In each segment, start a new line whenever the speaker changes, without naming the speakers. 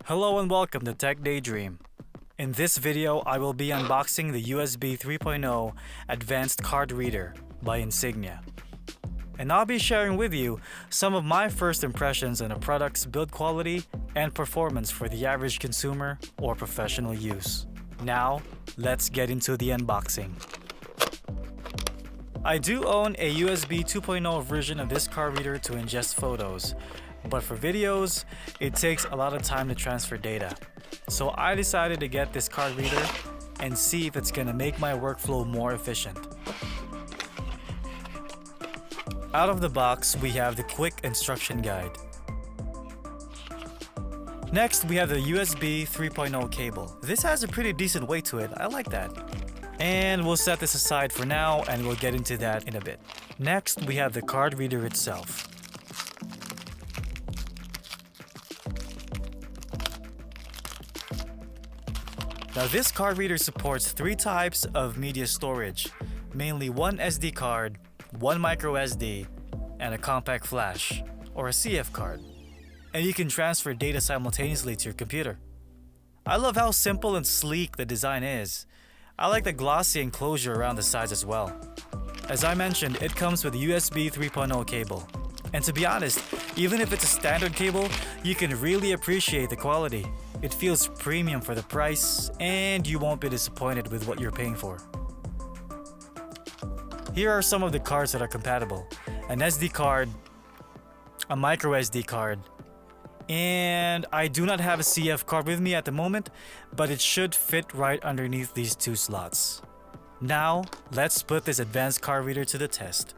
Hello and welcome to Tech Daydream. In this video, I will be unboxing the USB 3.0 Advanced Card Reader by Insignia. And I'll be sharing with you some of my first impressions on the product's build quality and performance for the average consumer or professional use. Now, let's get into the unboxing. I do own a USB 2.0 version of this card reader to ingest photos, but for videos, it takes a lot of time to transfer data. So I decided to get this card reader and see if it's gonna make my workflow more efficient. Out of the box, we have the quick instruction guide. Next, we have the USB 3.0 cable. This has a pretty decent weight to it, I like that. And we'll set this aside for now and we'll get into that in a bit. Next, we have the card reader itself. Now this card reader supports 3 types of media storage, mainly one SD card, one micro SD, and a compact flash, or a CF card. And you can transfer data simultaneously to your computer. I love how simple and sleek the design is. I like the glossy enclosure around the sides as well. As I mentioned, it comes with a USB 3.0 cable. And to be honest, even if it's a standard cable, you can really appreciate the quality. It feels premium for the price, and you won't be disappointed with what you're paying for. Here are some of the cards that are compatible. An SD card, a micro SD card, and I do not have a CF card with me at the moment, but it should fit right underneath these 2 slots. Now, let's put this advanced card reader to the test.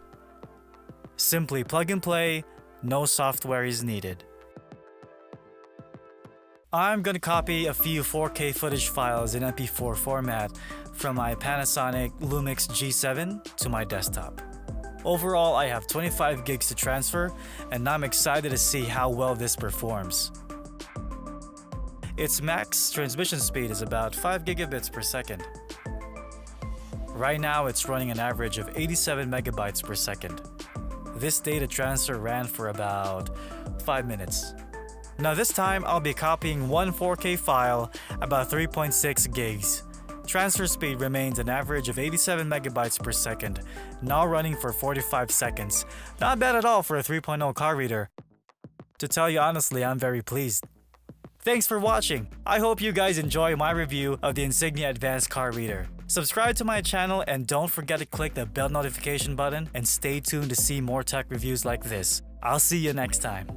Simply plug and play, no software is needed. I'm gonna copy a few 4K footage files in MP4 format from my Panasonic Lumix G7 to my desktop. Overall, I have 25 gigs to transfer, and I'm excited to see how well this performs. Its max transmission speed is about 5 gigabits per second. Right now, it's running an average of 87 megabytes per second. This data transfer ran for about 5 minutes. Now this time, I'll be copying one 4K file, about 3.6 gigs. Transfer speed remains an average of 87 megabytes per second, now running for 45 seconds. Not bad at all for a 3.0 card reader. To tell you honestly, I'm very pleased. Thanks for watching. I hope you guys enjoy my review of the Insignia Advanced Card Reader. Subscribe to my channel and don't forget to click the bell notification button and stay tuned to see more tech reviews like this. I'll see you next time.